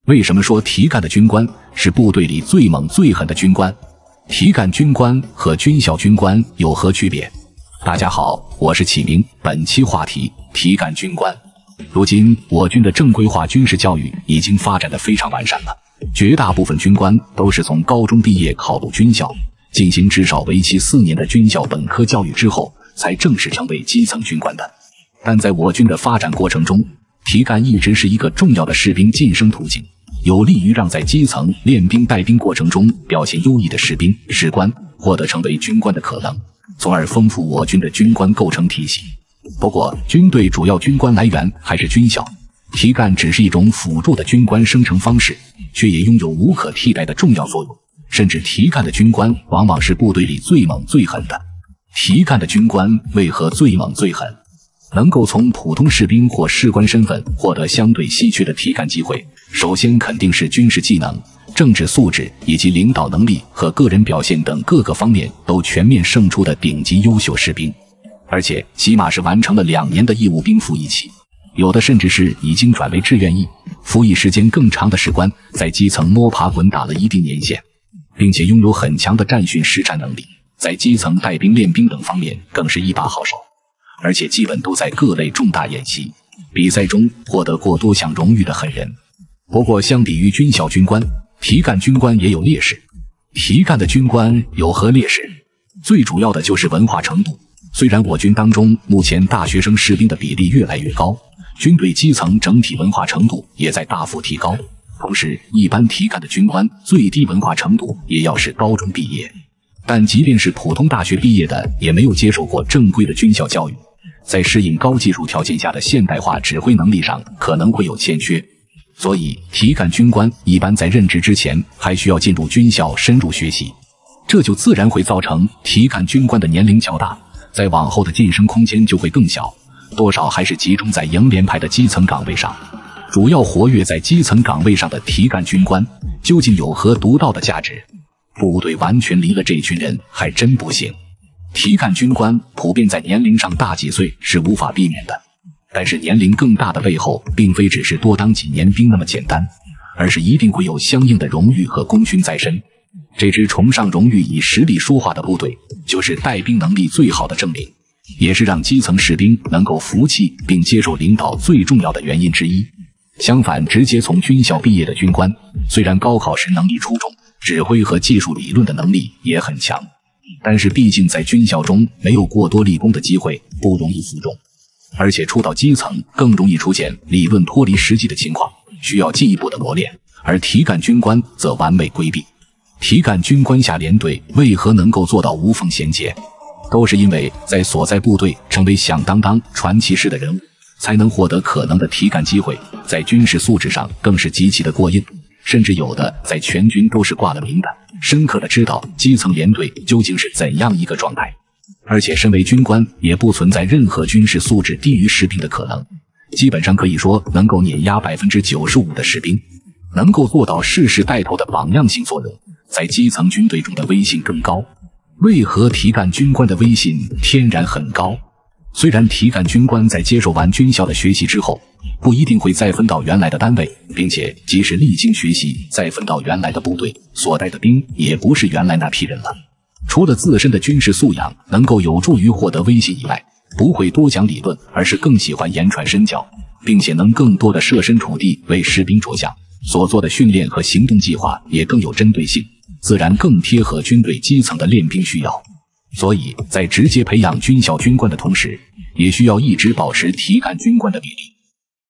为什么说提干的军官是部队里最猛最狠的军官？提干军官和军校军官有何区别？大家好，我是启明，本期话题提干军官。如今我军的正规化军事教育已经发展得非常完善了，绝大部分军官都是从高中毕业考入军校，进行至少为期4年的军校本科教育之后，才正式成为基层军官的。但在我军的发展过程中，提干一直是一个重要的士兵晋升途径，有利于让在基层练兵带兵过程中表现优异的士兵、士官获得成为军官的可能，从而丰富我军的军官构成体系。不过，军队主要军官来源还是军校，提干只是一种辅助的军官生成方式，却也拥有无可替代的重要作用。甚至提干的军官往往是部队里最猛最狠的。提干的军官为何最猛最狠？能够从普通士兵或士官身份获得相对稀缺的提干机会，首先肯定是军事技能、政治素质以及领导能力和个人表现等各个方面都全面胜出的顶级优秀士兵，而且起码是完成了2年的义务兵服役期，有的甚至是已经转为志愿役，服役时间更长的士官，在基层摸爬滚打了一定年限，并且拥有很强的战训实战能力，在基层带兵练兵等方面更是一把好手，而且基本都在各类重大演习、比赛中获得过多项荣誉的狠人。不过相比于军校军官，提干军官也有劣势。提干的军官有何劣势？最主要的就是文化程度。虽然我军当中目前大学生士兵的比例越来越高，军队基层整体文化程度也在大幅提高，同时一般提干的军官最低文化程度也要是高中毕业，但即便是普通大学毕业的，也没有接受过正规的军校教育，在适应高技术条件下的现代化指挥能力上可能会有欠缺。所以提干军官一般在任职之前还需要进入军校深入学习，这就自然会造成提干军官的年龄较大，在往后的晋升空间就会更小，多少还是集中在营连派的基层岗位上。主要活跃在基层岗位上的提干军官究竟有何独到的价值？部队完全离了这群人还真不行。提干军官普遍在年龄上大几岁是无法避免的，但是年龄更大的背后并非只是多当几年兵那么简单，而是一定会有相应的荣誉和功勋在身。这支崇尚荣誉以实力说话的部队，就是带兵能力最好的证明，也是让基层士兵能够服气并接受领导最重要的原因之一。相反，直接从军校毕业的军官，虽然高考时能力出众，指挥和技术理论的能力也很强，但是毕竟在军校中没有过多立功的机会，不容易服众，而且出到基层更容易出现理论脱离实际的情况，需要进一步的磨练，而提干军官则完美规避。提干军官下连队为何能够做到无缝衔接？都是因为在所在部队成为响当当传奇式的人物，才能获得可能的提干机会，在军事素质上更是极其的过硬，甚至有的在全军都是挂了名的，深刻的知道基层连队究竟是怎样一个状态。而且身为军官也不存在任何军事素质低于士兵的可能，基本上可以说能够碾压 95% 的士兵，能够做到世事带头的榜样性作用，在基层军队中的威信更高。为何提干军官的威信天然很高？虽然提干军官在接受完军校的学习之后，不一定会再分到原来的单位，并且即使历经学习再分到原来的部队，所带的兵也不是原来那批人了。除了自身的军事素养能够有助于获得威信以外，不会多讲理论，而是更喜欢言传身教，并且能更多的设身处地为士兵着想，所做的训练和行动计划也更有针对性，自然更贴合军队基层的练兵需要。所以在直接培养军校军官的同时，也需要一直保持提干军官的比例。